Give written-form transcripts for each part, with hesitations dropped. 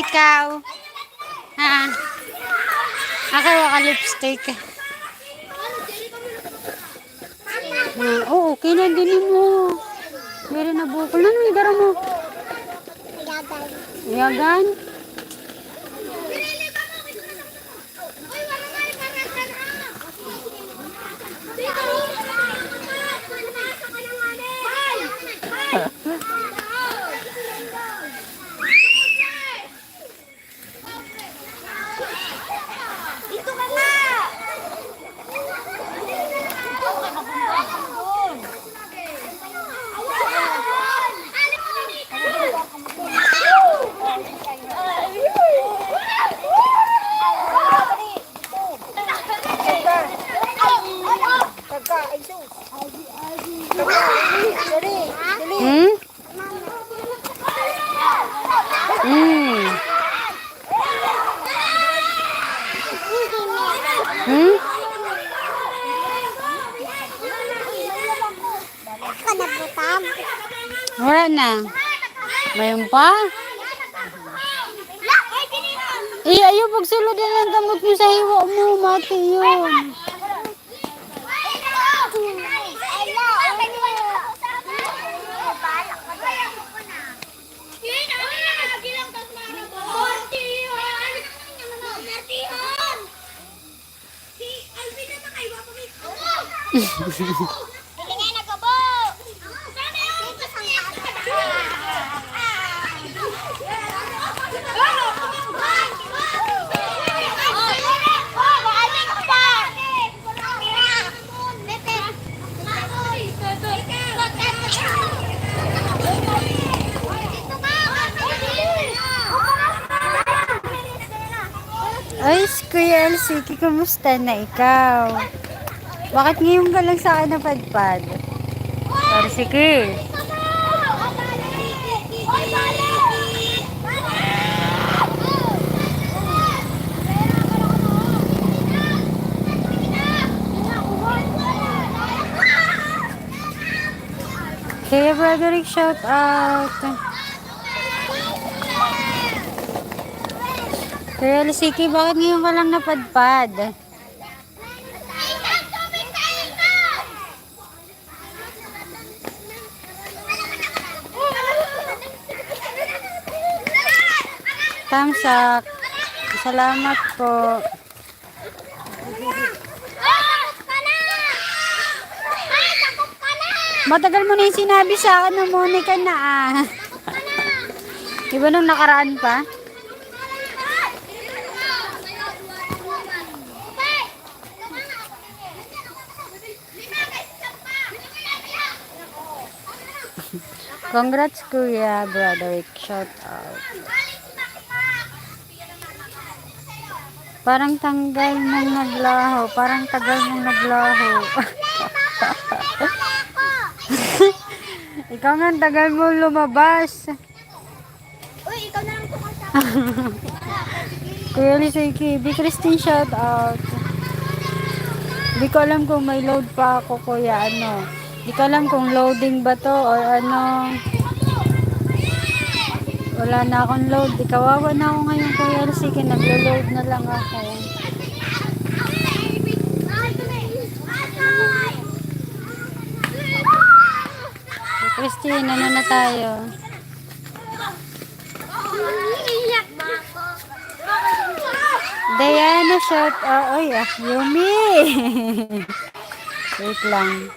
ikaw? Ha? Ako waka-lipstick. Oo, okay na din mo. Meron na bukol. Ano yung dara mo? Yagan. Hmm? Hmm. Hmm? Wala na. Mayroon pa? Ayaw pagsulod din ang gamot mo sa hiwa mo. Mati yun. Ay, Kuya Elsiki, kumusta na ikaw? Bakit ngayon ka lang sa akin napadpad? Elsiki. Kuya Broderick, shout out. Kuya Elsiki, bakit ngayon ka lang napadpad? Tamsak. Salamat po. Matagal mo na yung sinabi sa akin na Monica na ah. Diba nung nakaraan pa? Congrats Kuya Broderick. Shout out. Parang tanggal mong naglaho. Parang tagal mong naglaho. Ikaw nga tagal mo lumabas. Uy, ikaw na lang kumanta. Kuya Lisiki, B. Christine, shout out. Hindi ko alam kung may load pa ako, kuya. Hindi ko alam kung loading ba to or ano. Wala na akong load. Kawawa na ako ngayon, Kuya Lisiki. Naglo-load na lang ako. Christine, ano na tayo? Diana, shout out. Oy, Yumi. Wait lang.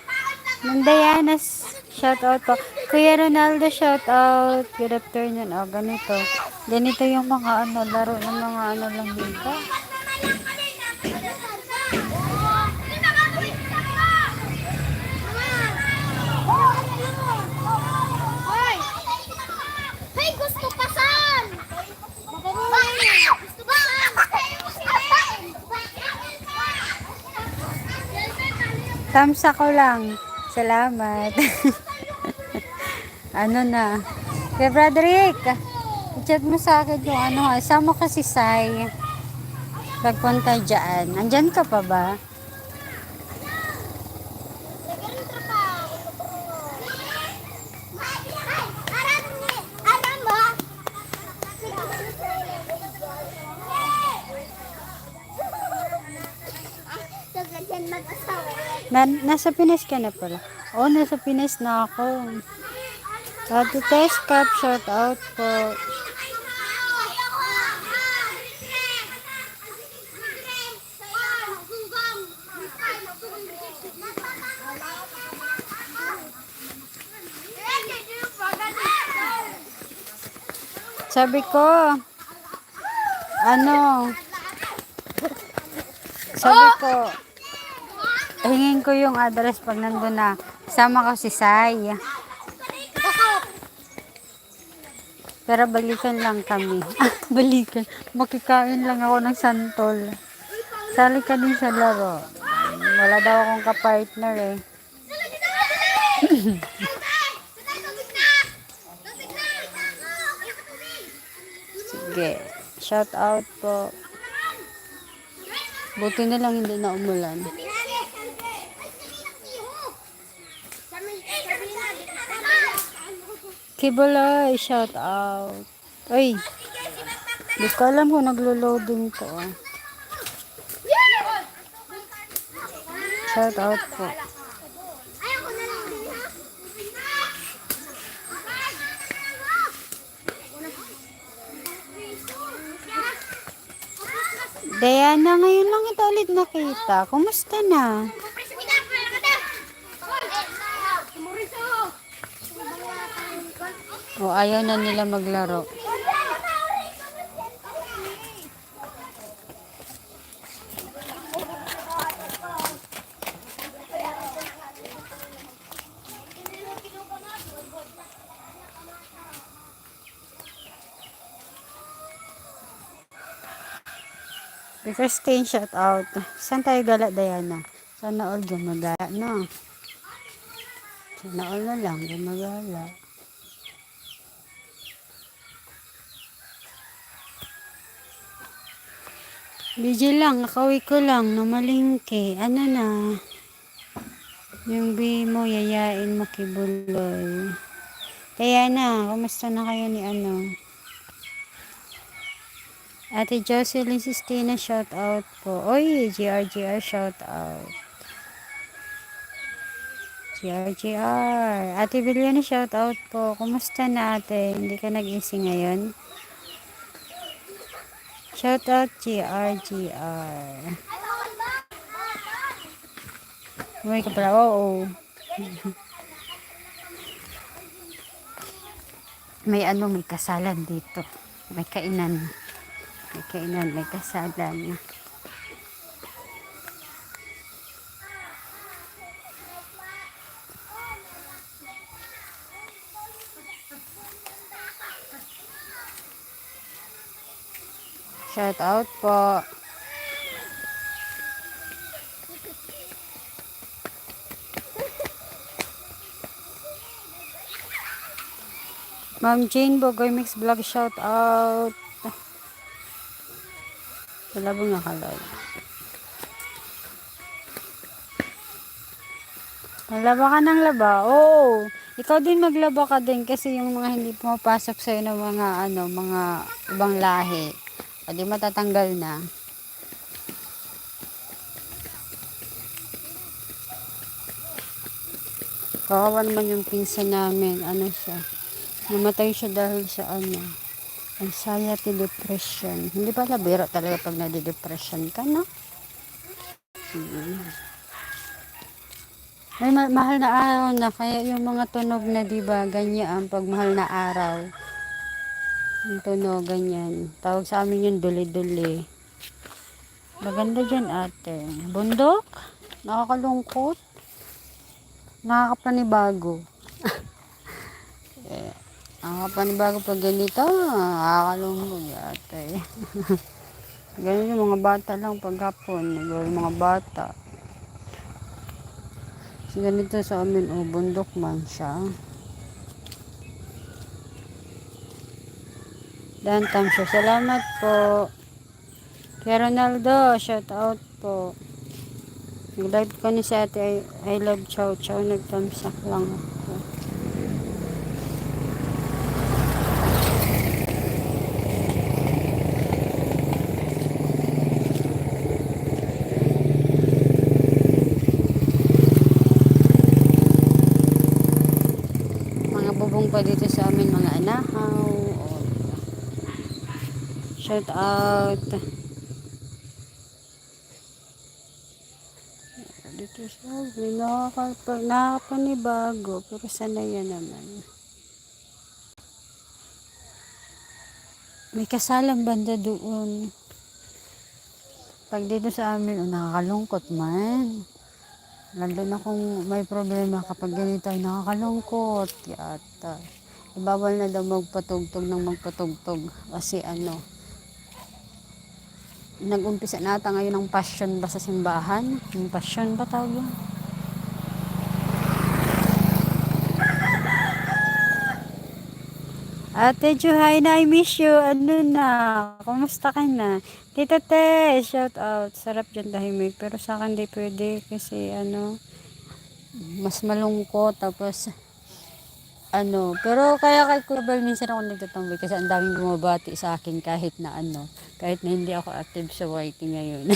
Diana, shout out po. Kuya Ronaldo, shout out. Good afternoon. Ganito. Ganito yung mga laro ng mga lang dito. Tamsa ko lang. Salamat. Ano na. Kaya Broderick, i-chat mo sa akin yung sama ko si Sai. Pagpunta dyan. Andyan ka pa ba? Nasa Pinas ka na pala. Oh, nasa Pinas na ako. Ate Tess Cup, shout out po. Sabi ko, sabi ko, hingin ko yung address pag nandun na. Sama ko si Sai. Pero balikan lang kami. Balikan. Makikain lang ako ng santol. Sali ka din sa laro. Wala daw akong ka-partner eh. Sige. Shout out po. Buti na lang hindi na umulan. Kibuloy, shout out. Uy. Di ko alam kung naglo-loading ko. Shout out po. Diana, ngayon lang ito ulit nakita. Kumusta na? O, ayaw na nila maglaro. Christine, shout out. Saan tayo gala, Diana? Sana all gumagala na. Sana all na lang gumagala. Busy lang, nakauwi ko lang, namalingke. Ano na? Yung bi mo, yayain mo Kibuloy. Diana, kumusta na kayo ni ano? Ate Jocelyn Sistina, shout out po. Oy, GR, shout out. GR. Ate Biliana, shout out po. Kumusta na ate? Hindi ka nag-isi ngayon? Shout out GR. Uy ka pala, oo. May kasalan dito. May kainan. May kasalan. Shout out po. Ma'am Jane Bogoy Mix Vlog, shout out. Wala bang nakalay? Maglaba ka ng laba? Oo. Ikaw din maglaba ka din kasi yung mga hindi pumapasok sa'yo ng mga ibang lahi. O di matatanggal na. Kawawa naman yung pinsan namin. Ano siya? Namatay siya dahil sa anxiety, depression. Hindi pala biro talaga pag nadi-depression ka, no? May mahal na araw na, kaya yung mga tunog na diba, ganyan, pag mahal na araw. Yung tunog, ganyan. Tawag sa amin yung duli-duli. Maganda dyan, ate. Bundok? Nakakalungkot? Nakakapanibago. Nakakapanibago pag ganito. Nakakalungkot, ate. Ganyan yung mga bata lang paghapon. Yung mga bata. So, ganito sa amin, bundok man siya. Dan Tamsyo, salamat po. Kaya Ronaldo, shout out po. Nag-live ko ni sa ate, I love chow chow, nagtamsak lang ako. pa dito sa amin mga anahaw. O, shout out. Dito sa amin, nakakapanibago. Pero sana yan naman. May kasalang banda doon. Pag dito sa amin, nakakalungkot man. Lalo na kung may problema kapag ganito ay nakakalungkot. Yata. Ibawal na daw magpatugtog ng magpatugtog. Kasi nag-umpisa na ata ngayon ang passion ba sa simbahan? Yung passion ba tawag yun? Ate Juhay na, I miss you. Ano na? Kumusta ka na? Tita Te, shout out. Sarap dyan tahimik. Pero sa akin di pwede kasi mas malungkot. Tapos, pero kaya kay Kuya Bal minsan ako nagtatambay kasi ang daming bumabati sa akin kahit na hindi ako active sa YT ngayon.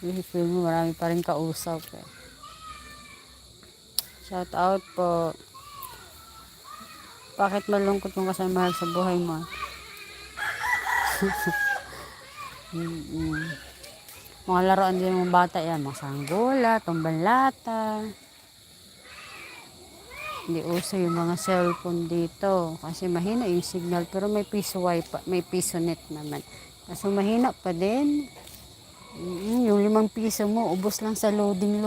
Feel mo marami pa rin kausap eh. Shout out po. Bakit malungkot yung kasamahan sa buhay mo? Mga laruan din ng bata yan, mga sanggola, tumbalata. Hindi uso yung mga cellphone dito kasi mahina yung signal pero may piso wifi, may piso net naman. Kaso mahina pa din. Yung 5 piso mo, ubos lang sa loading.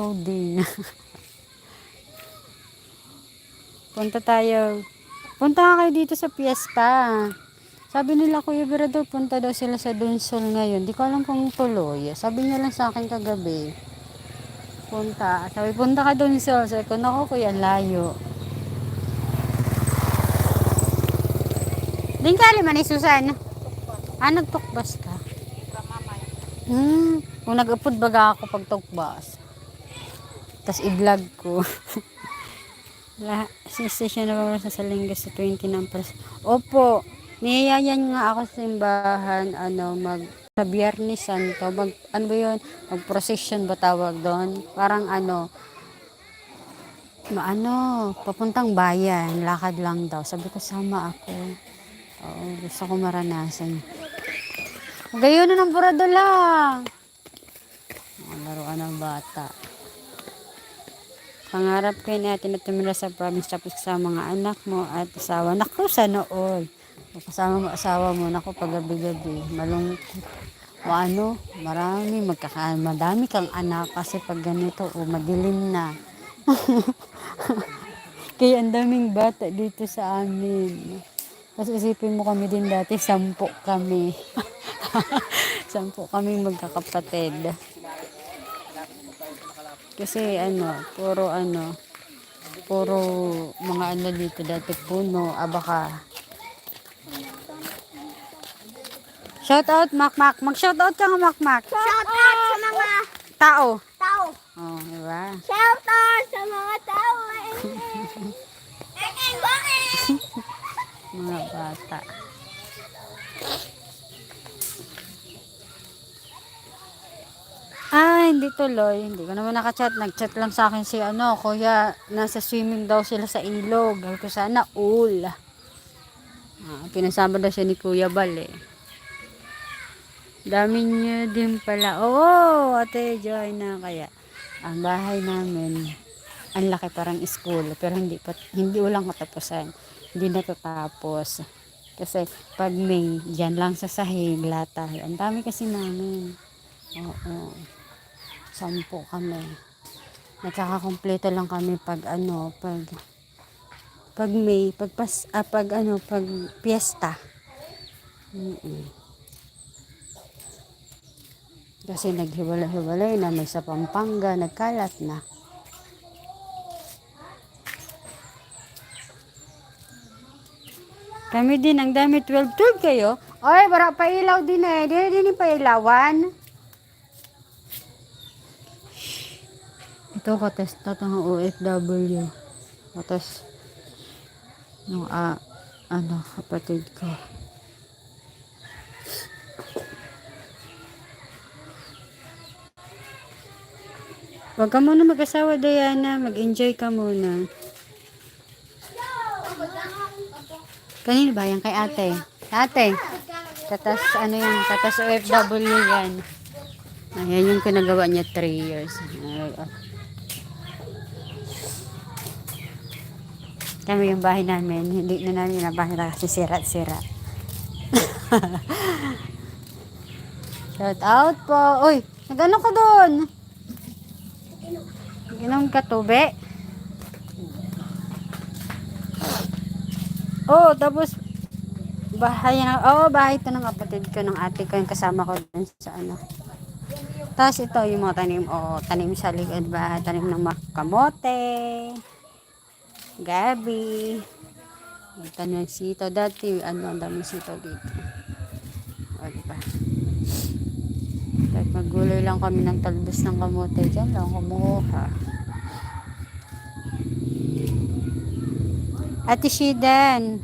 Punta ka kayo dito sa Fiesta. Sabi nila Kuya Berador, punta daw sila sa Dunsol ngayon. Di ko alam kung tuloy. Sabi niya lang sa akin kagabi. Punta ka Dunsol. Sabi ko, naku Kuya, layo. Din ka man ni Susan. Nagtukbas ka? Kung nag-upod baga ako pag tukbas. Tapos i-vlog ko. Siya na ba sa Salingas sa 20 ng pras. Opo, niyayan nga ako sa simbahan, sa Biyernes Santo, mag-procession ba tawag doon? Parang papuntang bayan, lakad lang daw. Sabi ko, sama ako. Oo, gusto ko maranasan. Gayon na ng burado lang. Laruan ng bata. Pangarap ko ni ate na tumira sa province tapos sa mga anak mo at asawa. Naku, sana all. Kasama mo asawa mo, naku, pag-gabi-gabi. Malungkot. Madami kang anak kasi pag ganito, madilim na. Kaya ang daming bata dito sa amin. Tapos isipin mo kami din dati, 10 kami. 10 kami magkakapatid. Kasi puro mga dito dati puno, baka. Shout out Makmak. Mag-shout out ka nga Makmak. Shout out sa mga Tao. tao. Diba? Shout out sa mga tao. Mga bata. Hindi tuloy. Hindi ko naman nakachat. Nagchat lang sa akin si kuya, nasa swimming daw sila sa ilog. Sabi ko sana all. Pinasama daw siya ni Kuya Bal eh. Dami niya din pala. Oo, ate Joy na kaya. Ang bahay namin, ang laki parang school. Pero hindi ulang katapusan. Hindi natatapos. Kasi pag May, dyan lang sa sahig, lata. Ang dami kasi namin. Oo. 10 kami. Nagkakakompleto lang kami pag May, pag piyesta. Kasi naghiwalay-hiwalay na, may sa Pampanga, nagkalat na. Kami din, ang dami, 12 kayo. Oy, bara pa ilaw din eh. Din pa ilawan. Ito katest na itong OFW. Tapos, yung kapatid ko. Huwag ka muna mag-asawa, Diana. Mag-enjoy ka muna. Kanino ba yan? Kay ate. Ate. Katas, ano yan? Katas OFW yan. Ayan yung pinagawa niya 3 years. Kami yung bahay namin. Hindi na namin nabahay na kasi sira-sira. Shout out po. Uy, nag-ano ka doon? Inom ka tubig? Oh, tapos bahay ito ng kapatid ko, ng ate ko, yung kasama ko dun sa ano. Tapos ito yung mga tanim, tanim sa likod ba, tanim ng kamote, gabi, tanim ng sito. Dati, ang daming sito dito. O, diba? Kahit maggulay lang kami ng talbos ng kamote, dyan lang kumuha. Ate Shidan,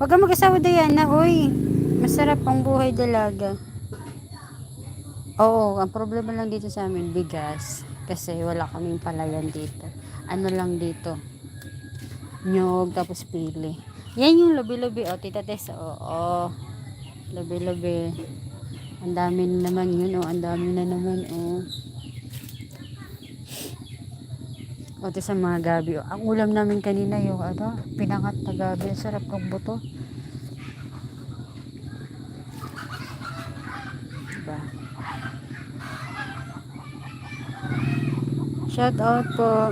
wag kang mag-asawa Diana, uy. Masarap ang buhay dalaga. Oo, ang problema lang dito sa amin, bigas. Kasi wala kaming palayan dito. Ano lang dito? Nyog, tapos pili. Yan yung lubi-lubi, Tita Tess, lubi-lubi. Ang dami na naman yun, ang dami na naman, ito sa mga gabi, Ang ulam namin kanina, yung pinangat na gabi. Sarap ng buto. Diba? Shout out po.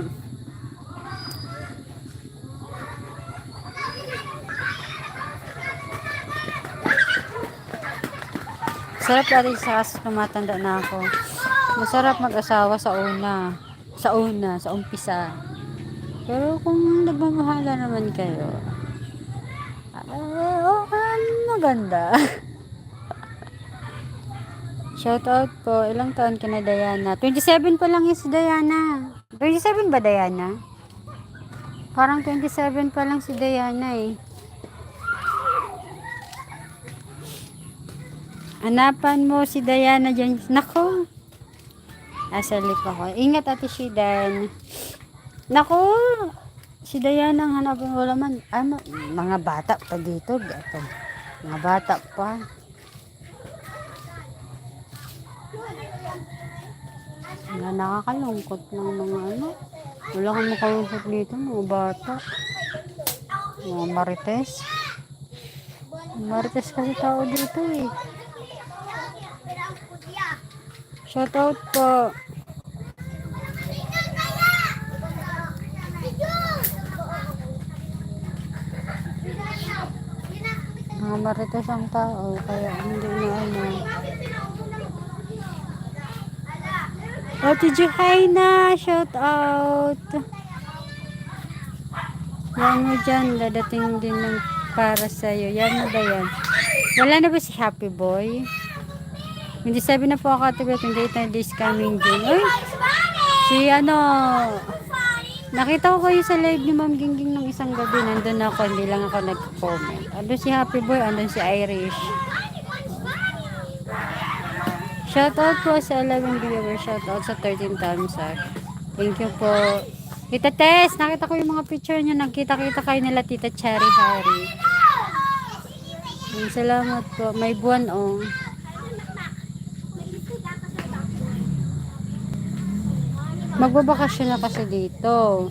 Sarap dati sa kasi tumatanda na ako. Masarap mag-asawa sa umpisa. Pero kung nagmamahala naman kayo, maganda. Shout out po. Ilang taon ka na, Diana? 27 pa lang yung si Diana. 27 ba, Diana? Parang 27 pa lang si Diana eh. Hanapan mo si Diana dyan. Nako. Asalip ako. Ingat, Ate Shidan. Nako. Si Diana ang hanapan. Wala man. Mga bata pa dito. Mga bata pa. Nakakalungkot ng mga wala kang makalungkot dito, mga bata, mga marites kasi tao dito eh. Shout out po. Mga marites ang tao, kaya hindi na Ate Juhaina, shout out. Yan mo dyan, dadating din ng para sa'yo. Yan mo ba yan? Wala na ba si Happy Boy? 27 na po ako, Ate Beth. 28 na days coming June. Uy, nakita ko kayo sa live ni Ma'am Gingging nung isang gabi. Nandun ako, hindi lang ako nag-comment. Andun si Happy Boy, andun si Irish. Shoutout po sa 11 viewers. Shoutout sa 13 thumbs up. Thank you po. Tita Tess, nakita ko yung mga picture niyo. Nagkita-kita kayo nila Tita Cherry Harry. Salamat po. May buwan Magbabakasyon na kasi dito.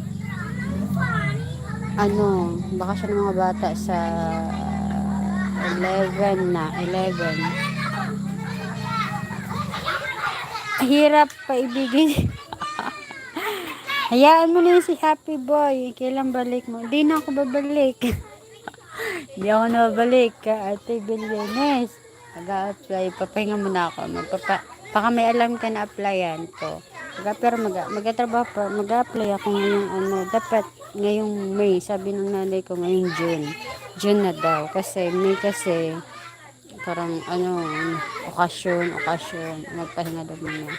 Bakasyon ng mga bata sa 11 na. 11. Hirap pa ibigin. Hayaan mo na si Happy Boy. Kailan balik mo? Hindi na ako babalik. Hindi ako nabalik. Ate Bilyones. Mag-a-apply. Papahinga muna ako. Baka may alam ka na applyan ko. Pero mag-atrabaho pa. Mag-a-apply ako ngayong dapat ngayong May. Sabi ng nanay ko ngayong June. June na daw. Kasi May kasi parang okasyon, magpahinga daw muna.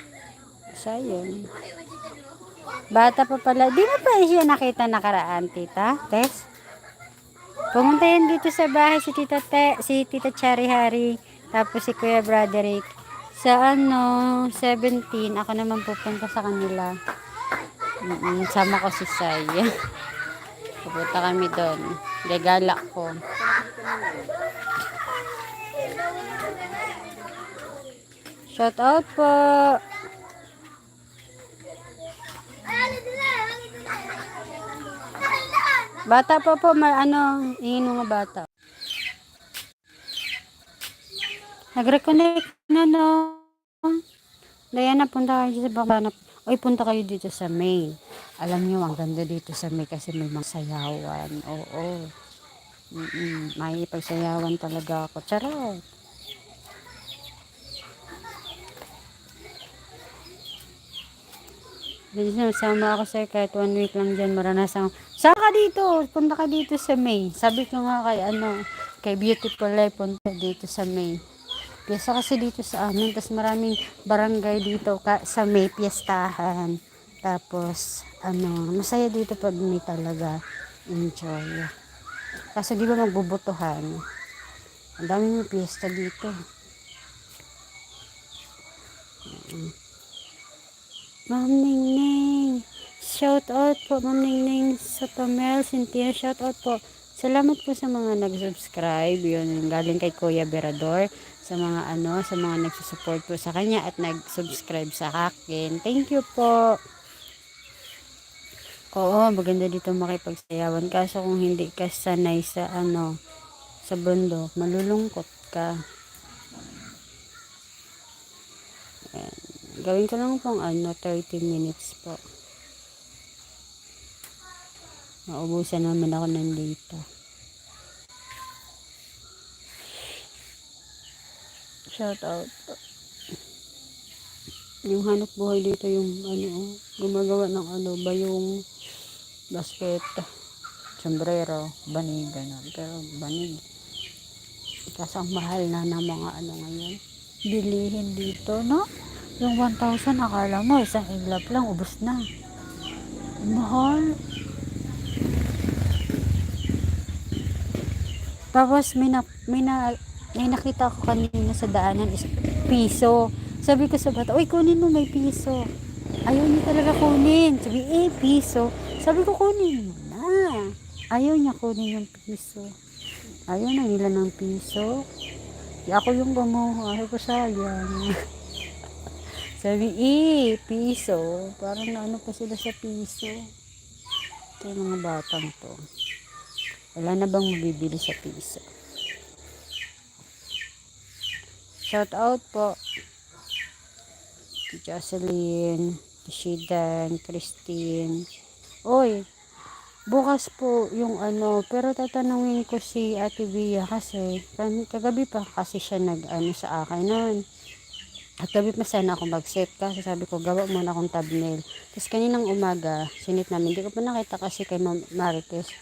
Sayang. Bata pa pala. Di mo pa siya nakita nakaraan, Tita Tess? Pumunta yan dito sa bahay si Tita Cherry Harry, tapos si Kuya Broderick. Sa 17, ako naman pupunta sa kanila. Sama ko si Saya. Pupunta kami doon. Gagala ko. Shout out po. Bata pa po, ingin mga bata. Nag-reconnect na no. Diana, punta kayo sa baba. Oy, punta kayo dito sa May. Alam niyo, ang ganda dito sa May kasi may mga sayawan. Oo. May pagsayawan talaga ako. Charot. Sama ako sir kahit 1 week lang dyan maranasan. Saan ka dito? Punta ka dito sa May. Sabi ko nga kay Beautiful Life, punta dito sa May. Piyesta kasi dito sa amin. Tapos maraming barangay dito sa May piyestahan. Tapos, masaya dito pag may talaga enjoy. Kaso di ba magbubutuhan? Ang daming piyesta dito. Ma'am Ningning, shout out po Ma'am Ningning sa Tomel, Cynthia, shout out po. Salamat po sa mga nag-subscribe, yun galing kay Kuya Berador, sa mga sa mga nagsusupport po sa kanya at nag-subscribe sa akin. Thank you po. Oo, maganda dito makipagsayawan, kaso kung hindi ka sanay sa sa bundok, malulungkot ka. Ayan. Gawin ko lang pong 30 minutes po. Maubusan naman ako ng data. Shout out po. Yung hanap buhay dito yung gumagawa ng bayong basket, sombrero, banig, gano'n. Pero banig. Kasi ang mahal na ng mga ngayon. Bilihin dito, no? Yung 1,000, akala mo, isang iglap lang, ubos na. Mahal. Tapos, may nakita ko kanina sa daanan, piso. Sabi ko sa bata, uy, kunin mo, may piso. Ayaw niya talaga kunin. Sabi, piso. Sabi ko, kunin mo na. Ayaw niya kunin yung piso. Ayaw na nila ng piso. Ako yung gumawa. Sabi ko, sayang. Sabi, piso. Parang pa sila sa piso. Ito yung mga batang to. Wala na bang mabibili sa piso? Shout out po. Jocelyn, Shidan, Christine. Oy, bukas po yung pero tatanungin ko si Ate Bia kasi kagabi pa kasi siya sa akin noon. At gabi pa sana ako mag-set kasi sabi ko gawa muna akong thumbnail. Tapos kaninang umaga, sinit namin. Hindi ko pa nakita kasi kay Marites.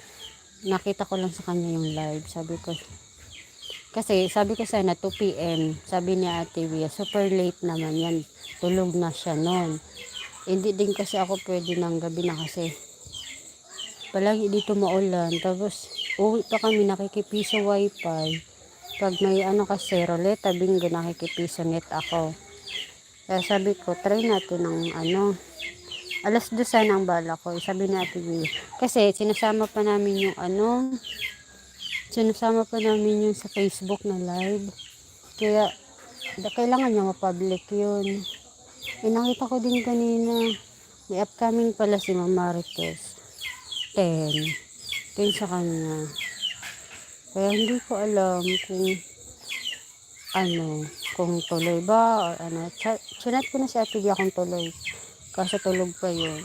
Nakita ko lang sa kanya yung live. Sabi ko sana 2 PM. Sabi niya Ate Bia, super late naman yan. Tulog na siya noon. Hindi din kasi ako pwede ng gabi na kasi palagi dito maulan. Tapos uwi pa kami nakikipiso wifi. Pag may kasi roleta bingo nakikipiso net ako. Kaya sabi ko, try natin ng 2:00 sana ang bala ko. Sabi ni Ate Bea. Kasi sinasama pa namin yung sa Facebook na live. Kaya kailangan niya ma-public yun. Nakita ko din kanina. May upcoming pala si Mama Marites. 10 sa kanya. Kaya hindi ko alam kung tuloy ba or chinat ko na si Ate Bia kung tuloy. Kasi tulog pa yun.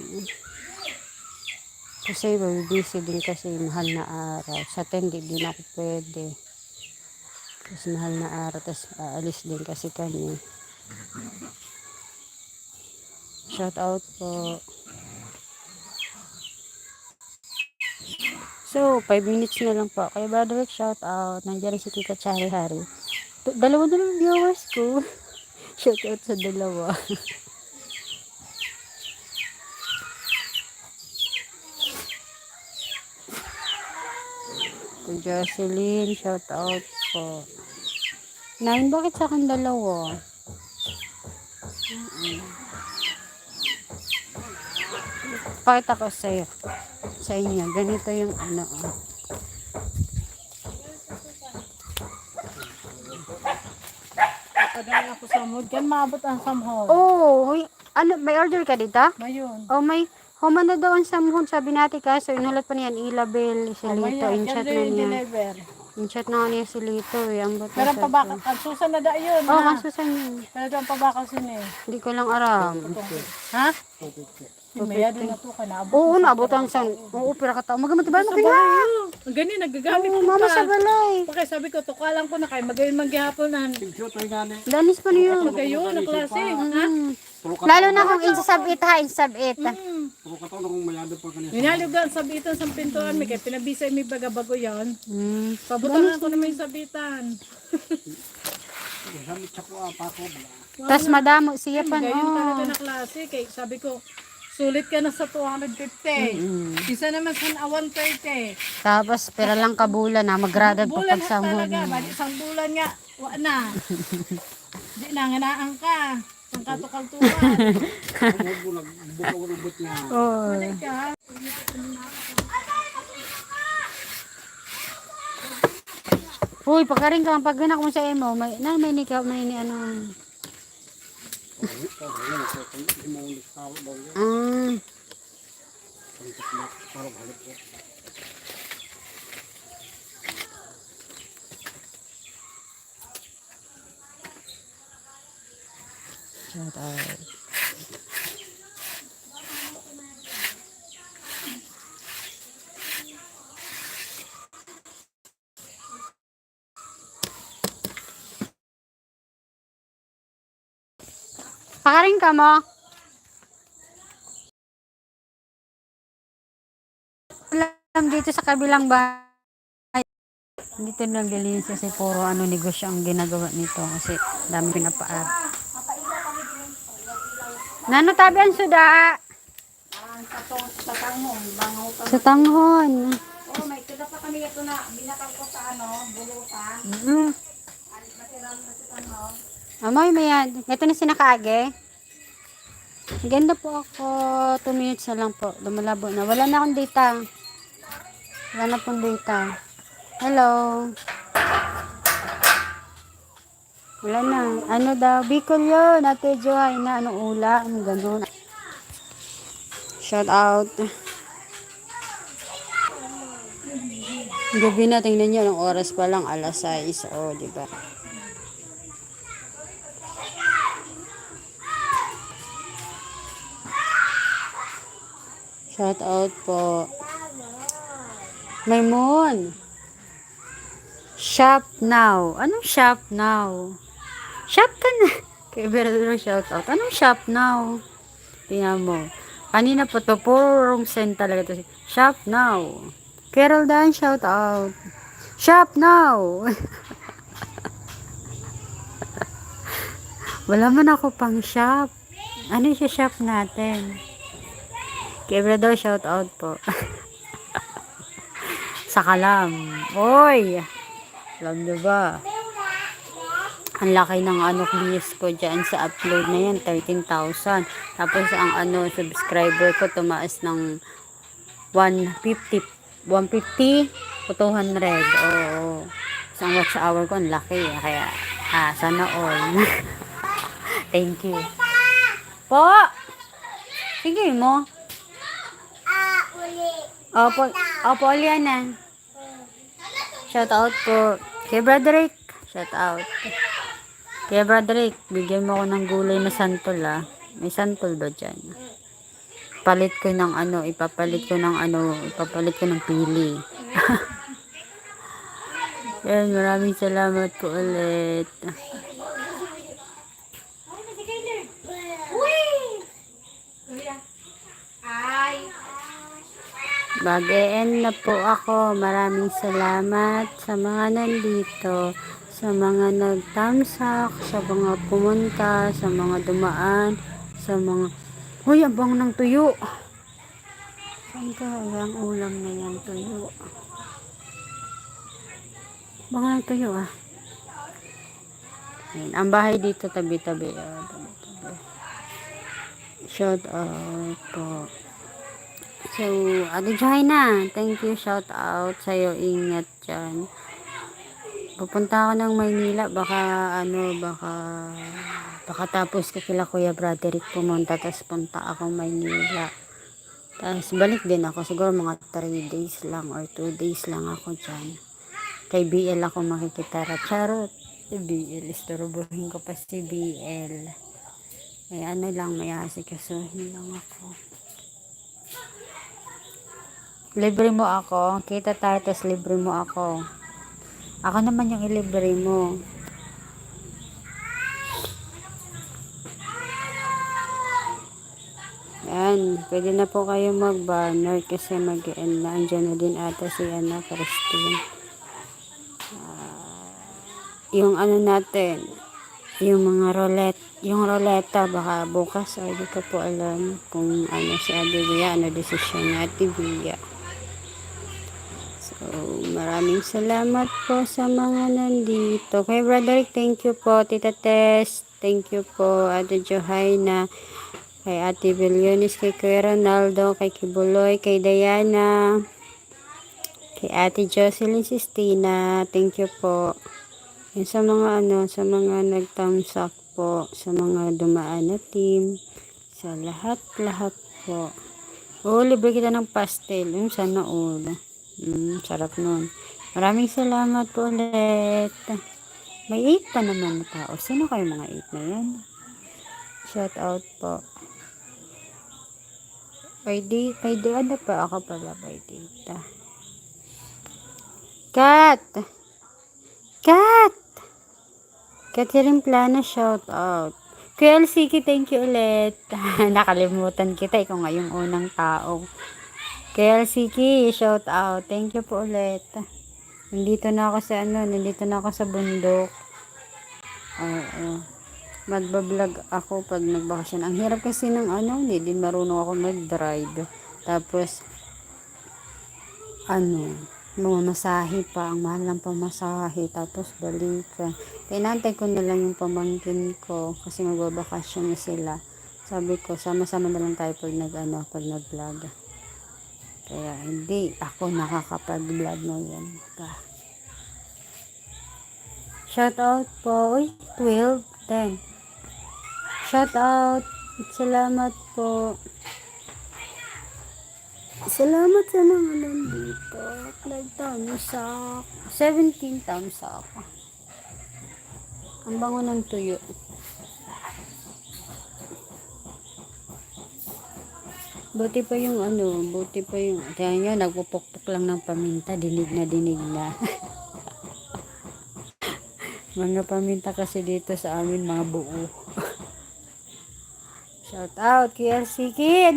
Kasi busy din kasi mahal na araw. Sa 10 di na ako pwede. Kasi mahal na araw. Tapos aalis din kasi kami. Shout out po. So, 5 minutes na lang po. Kaya Bradwick, shout out. Nandiyan si Tita Chari Hari. Dalawa na lang viewers ko. Shout out sa dalawa. Kung Jocelyn, shout out po. 9, bakit sa akin dalawa? Pakita ko sa inyo. Ganito yung ako sa mood. Kan maabot ang samhod. Oh, hoy, ano, may order ka dito? Mayon. Oh, may human na daw ang samhon, sabi natin kaso inulat pa niyan, Ilabel, si Lito, Mayon. in-chat Kan na yung niya. deliver. In-chat na niya si Lito, ang buta Meron pa ba? Kansusan na da yun. Oh, ha? kasusan yun. Meron pa ba kasi ni? Hindi ko lang aram. Ha? Maya din na to ka na. Oo, naabutan sa, oo, pira ka tao. Magamit ba? Sa Magkaya. bahay. Ang ganyan, nagagamit Oo, ko mama pa. sa balay. Okay, sabi ko, tukalan ko na kayo. Magayon maghihaponan. Danis pa niyo. Magayon, na klase. Ha? Lalo na kung insabit ha, insabit. Minalugan sabitan sa pintuan. May kaya pinabisay may baga-bago yan. Hmm. Pabutangan ko na may sabitan. Tas madamo siya pa, Magayon no. talaga na klase. Kaya sabi ko, sulit ka na sa 250. Isa naman sa 130. Tapos, pera lang kabulan na, magradag pa Bulan pagsamod. talaga. Bali, isang bulan nga. Wa na. Di na, nganaan ka. Ang katukal-tukal. Oh. Balik ka, ha? Uy, pagkaring ka, pag ganak mo sa emo, may nikaw, may ni ano. Ah. Shout out. Pakaring ka mo. Alam dito sa kabilang bahay. Dito lang dalhin siya si puro ano negosyo ang ginagawa nito kasi dami pinapaar. Nano tabi ang suda? Sa tanghon, bangaw ka. Sa tanghon. Oh, may tada pa kami ito na binatang ko sa bulutan. Amoy may yan. Ito na sinakaage. Ganda po ako. 2 minutes na lang po. Lumalabo na. Wala na akong data. Wala na pong data. Hello. Wala na. Ano daw? Bicol yun. Ate Joy na. Anong ulam? Ganun. Shout out. Gabi na. Tingnan nyo. Anong oras pa lang? Alas 6. O, diba? Shout out po. Maymon. Shop now. Anong shop now? Shop ka na. Kay Bernardo shout out. Anong shop now? Tingnan mo. Kanina po to. Purong send talaga to. Shop now. Carol Dan shout out. Shop now. Wala man ako pang shop. Ano yung shop natin? Kay Bernardo shout out po. Sa Kalam. Oy! Alam nyo ba? Ang laki ng ano views ko dyan sa upload na yan. 13,000. Tapos ang ano subscriber ko tumaas ng 150 o 200. Oo. Isang watch hour ko ang laki. Kaya sana all. Thank you. Po! Sige mo. Uli. Opo, Liana. Shout out po. Kay Broderick. Shout out. Kay Broderick, bigyan mo ako ng gulay na santol May santol ba dyan? Palit ko ng ano, ipapalit ko ng pili. Yan, maraming salamat po ulit. Mag-e-end na po ako. Maraming salamat sa mga nandito, sa mga nagtamsak, sa mga pumunta, sa mga dumaan, sa mga... Uy, ang bang ng tuyo. Saan ka? Ang ulam na yan, tuyo. Bang ng tuyo Ayan, ang bahay dito tabi-tabi. Tabi-tabi. Shout out po. So, Ate Johanna, thank you, shout out sa'yo, ingat dyan. Pupunta ako ng Maynila, baka tapos ko kila Kuya Broderick pumunta, tapos punta ako Maynila. Tapos balik din ako, siguro mga 3 days lang or 2 days lang ako dyan. Kay BL ako makikitara. Charot! BL, istorbohin ko pa si BL. May ano lang, may asikasuhin lang ako. Libre mo ako, kita tayo, tapos libre mo ako. Ako naman yung ilibre mo. Yan, pwede na po kayo mag-banner kasi mag-end na. Andyan na din ata si Ana Christine. Yung ano natin, yung mga yung roleta, baka bukas ay di ko po alam kung ano si Ate Bia, ano desisyon ni Ate Bia. So, maraming salamat po sa mga nandito. Kay Broderick, thank you po. Tita Tess, thank you po. Ate Johaina, kay Ate Bilyonis, kay Kuya Ronaldo, kay Kibuloy, kay Diana, kay Ate Jocelyn Sistina, thank you po. Yan sa mga sa mga nag-thumbs up po, sa mga dumaan na team, sa lahat po. Oh, libre kita ng pastel. Sana all. Sarap nun. Maraming salamat po ulit. May 8 pa naman na tao. Sino kayo mga 8 na yan? Shout out po. Kay ano pa ako pala kay Tita. Kat! Catherine Plana, shout out. Kuya LCK, thank you ulit. Nakalimutan kita. Ikaw nga yung unang tao. Kuya LCK, shout out. Thank you po ulit. Nandito na ako sa bundok. Oo. Magbablog ako pag nagbakasyon. Ang hirap kasi ng hindi din marunong ako mag-drive. Tapos, mamasahe pa. Ang mahal ng pamasahe. Tapos, balikan. Tinantay ko na lang yung pamangkin ko kasi magbabakasyon na sila. Sabi ko, sama-sama na lang tayo pag nag-vlog. Kaya, hindi ako nakakapag-vlog ngayon. Shout out po. Uy, 12, 10. Shout out. Salamat po. Salamat sa mga nandito. Nag-thumbs up. 17 thumbs up. Ang bango ng tuyo. Buti pa yung kaya nyo, nagpupukpuk lang ng paminta. Dinig na. Mga paminta kasi dito sa amin, mga buo. Shout out, KLCK,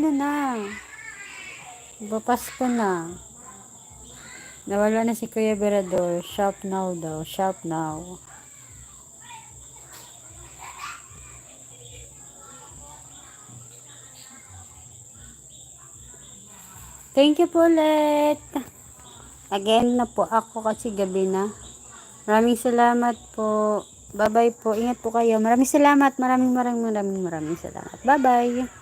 Papasko na. Nawala na si Kuya Berador. Shop now daw. Shop now. Thank you po ulit. Again na po ako kasi gabi na. Maraming salamat po. Bye-bye po. Ingat po kayo. Maraming salamat. Maraming salamat. Bye-bye.